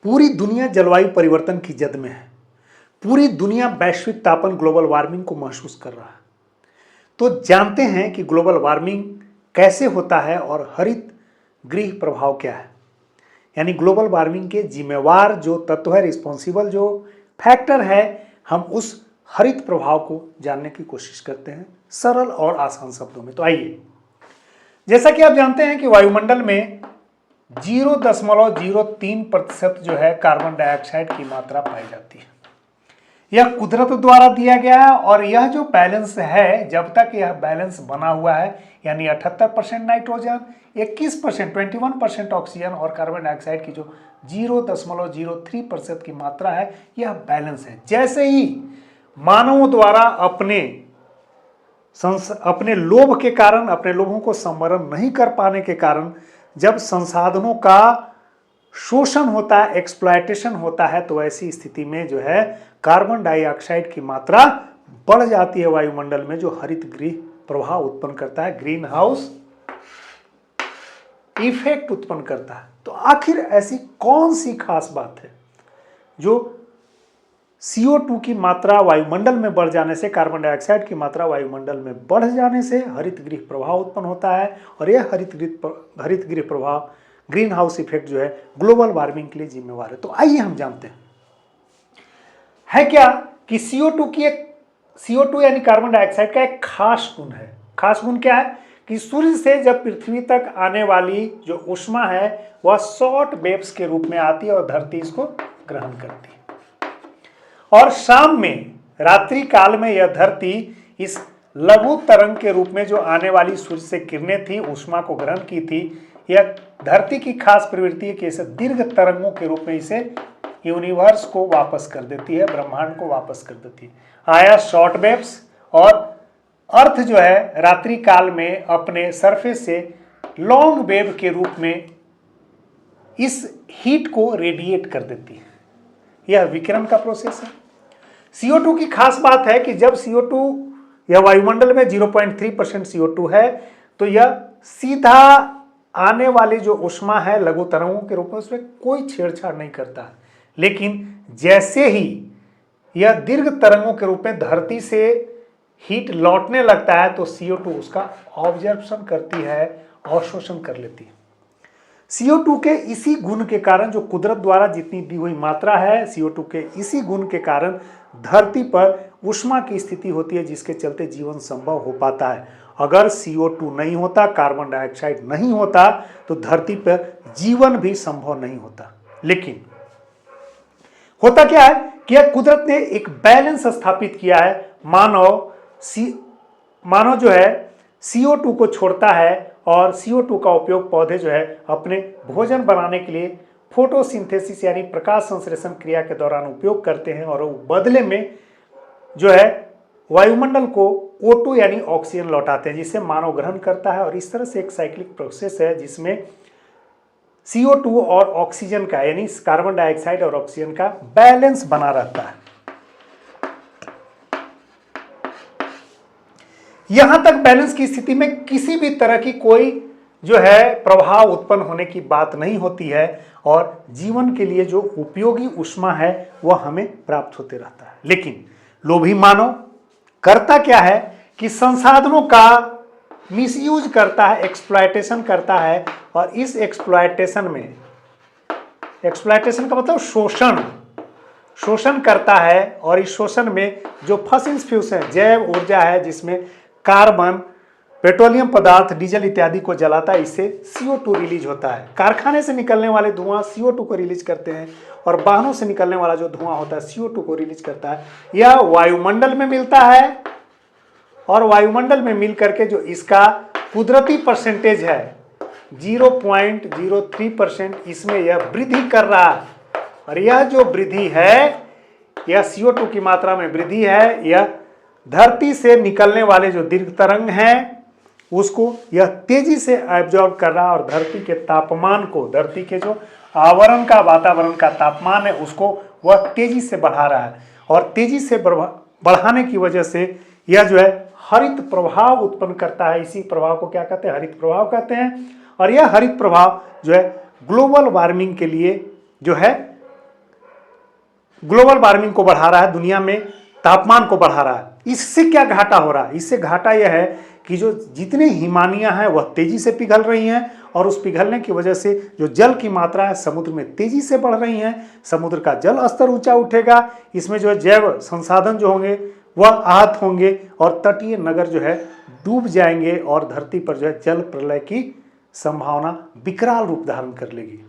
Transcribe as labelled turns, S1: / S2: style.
S1: पूरी दुनिया जलवायु परिवर्तन की जद में है। पूरी दुनिया वैश्विक तापन ग्लोबल वार्मिंग को महसूस कर रहा है। तो जानते हैं कि ग्लोबल वार्मिंग कैसे होता है और हरित गृह प्रभाव क्या है। यानी ग्लोबल वार्मिंग के जिम्मेवार जो तत्व है, रिस्पॉन्सिबल जो फैक्टर है, हम उस हरित प्रभाव को जानने की कोशिश करते हैं सरल और आसान शब्दों में। तो आइए, जैसा कि आप जानते हैं कि वायुमंडल में 0.03% जो है कार्बन डाइऑक्साइड की मात्रा पाई जाती है। यह कुदरत द्वारा दिया गया है और यह जो बैलेंस है, जब तक यह बैलेंस बना हुआ है, यानी 78% नाइट्रोजन, 21%, 21% ऑक्सीजन और कार्बन डाइऑक्साइड की जो 0.03% की मात्रा है, यह बैलेंस है। जैसे ही मानवों द्वारा अपने लोभ के कारण, अपने लोभों को संवरण नहीं कर पाने के कारण जब संसाधनों का शोषण होता है, एक्सप्लॉयटेशन होता है, तो ऐसी स्थिति में जो है कार्बन डाइऑक्साइड की मात्रा बढ़ जाती है वायुमंडल में, जो हरित गृह प्रभाव उत्पन्न करता है, ग्रीन हाउस इफेक्ट उत्पन्न करता है। तो आखिर ऐसी कौन सी खास बात है जो CO2 की मात्रा वायुमंडल में बढ़ जाने से, कार्बन डाइऑक्साइड की मात्रा वायुमंडल में बढ़ जाने से हरित गृह प्रभाव उत्पन्न होता है, और यह हरित गृह प्रभाव, ग्रीन हाउस इफेक्ट जो है ग्लोबल वार्मिंग के लिए जिम्मेवार है। तो आइए हम जानते हैं है क्या कि CO2 यानी कार्बन डाइऑक्साइड का एक खास गुण है। खास गुण क्या है कि सूर्य से जब पृथ्वी तक आने वाली जो ऊष्मा है वह शॉर्ट वेव्स के रूप में आती है और धरती इसको ग्रहण करती है, और शाम में, रात्रि काल में यह धरती इस लघु तरंग के रूप में जो आने वाली सूर्य से किरणें थी, ऊष्मा को ग्रहण की थी, यह धरती की खास प्रवृत्ति है कि इसे दीर्घ तरंगों के रूप में इसे यूनिवर्स को वापस कर देती है, ब्रह्मांड को वापस कर देती है। आया शॉर्ट वेव्स, और अर्थ जो है रात्रि काल में अपने सरफेस से लॉन्ग वेव के रूप में इस हीट को रेडिएट कर देती है। यह विकिरण का प्रोसेस है। CO2 की खास बात है कि जब CO2 यह वायुमंडल में 0.3% CO2 है, तो यह सीधा आने वाली जो ऊष्मा है लघु तरंगों के रूप में, उसमें कोई छेड़छाड़ नहीं करता है। लेकिन जैसे ही यह दीर्घ तरंगों के रूप में धरती से हीट लौटने लगता है, तो CO2 उसका ऑब्जर्वेशन करती है, अवशोषण कर लेती है। CO2 के इसी गुण के कारण, जो कुदरत द्वारा जितनी दी हुई मात्रा है, CO2 के इसी गुण के कारण धरती पर ऊष्मा की स्थिति होती है, जिसके चलते जीवन संभव हो पाता है। अगर CO2 नहीं होता, कार्बन डाइऑक्साइड नहीं होता, तो धरती पर जीवन भी संभव नहीं होता। लेकिन होता क्या है कि यह कुदरत ने एक बैलेंस स्थापित किया है। मानव जो है CO2 को छोड़ता है, और CO2 का उपयोग पौधे जो है अपने भोजन बनाने के लिए फोटोसिंथेसिस यानी प्रकाश संश्लेषण क्रिया के दौरान उपयोग करते हैं, और वो बदले में जो है वायुमंडल को O2 यानी ऑक्सीजन लौटाते हैं, जिसे मानव ग्रहण करता है। और इस तरह से एक साइक्लिक प्रोसेस है जिसमें CO2 और ऑक्सीजन का, यानी कार्बन डाइऑक्साइड और ऑक्सीजन का बैलेंस बना रहता है। यहां तक बैलेंस की स्थिति में किसी भी तरह की कोई जो है प्रभाव उत्पन्न होने की बात नहीं होती है, और जीवन के लिए जो उपयोगी ऊष्मा है वह हमें प्राप्त होते रहता है। लेकिन लोभी मानव करता क्या है कि संसाधनों का मिसयूज करता है, एक्सप्लॉयटेशन करता है, और इस एक्सप्लॉयटेशन का मतलब शोषण करता है। और इस शोषण में जो फॉसिल फ्यूल्स है, जैव ऊर्जा है, जिसमें कार्बन, पेट्रोलियम पदार्थ, डीजल इत्यादि को जलाता है, इससे CO2 रिलीज होता है। कारखाने से निकलने वाले धुआं CO2 को रिलीज करते हैं, और वाहनों से निकलने वाला जो धुआं होता है CO2 को रिलीज करता है। यह वायुमंडल में मिलता है, और वायुमंडल में मिल करके जो इसका कुदरती परसेंटेज है 0.03%, इसमें यह वृद्धि कर रहा है। और यह जो वृद्धि है, यह CO2 की मात्रा में वृद्धि है, यह धरती से निकलने वाले जो दीर्घ तरंग हैं उसको यह तेजी से एब्जॉर्ब कर रहा है, और धरती के तापमान को, धरती के जो आवरण का, वातावरण का तापमान है, उसको वह तेजी से बढ़ा रहा है। और तेजी से बढ़ाने की वजह से यह जो है हरित प्रभाव उत्पन्न करता है। इसी प्रभाव को क्या कहते हैं? हरित प्रभाव कहते हैं। और यह हरित प्रभाव जो है ग्लोबल वार्मिंग के लिए जो है ग्लोबल वार्मिंग को बढ़ा रहा है, दुनिया में तापमान को बढ़ा रहा है। इससे क्या घाटा हो रहा है? इससे घाटा यह है कि जो जितने हिमानियां हैं वह तेजी से पिघल रही हैं, और उस पिघलने की वजह से जो जल की मात्रा है समुद्र में तेजी से बढ़ रही है। समुद्र का जल स्तर ऊंचा उठेगा, इसमें जो है जैव संसाधन जो होंगे वह आहत होंगे, और तटीय नगर जो है डूब जाएंगे, और धरती पर जो है जल प्रलय की संभावना विकराल रूप धारण कर लेगी।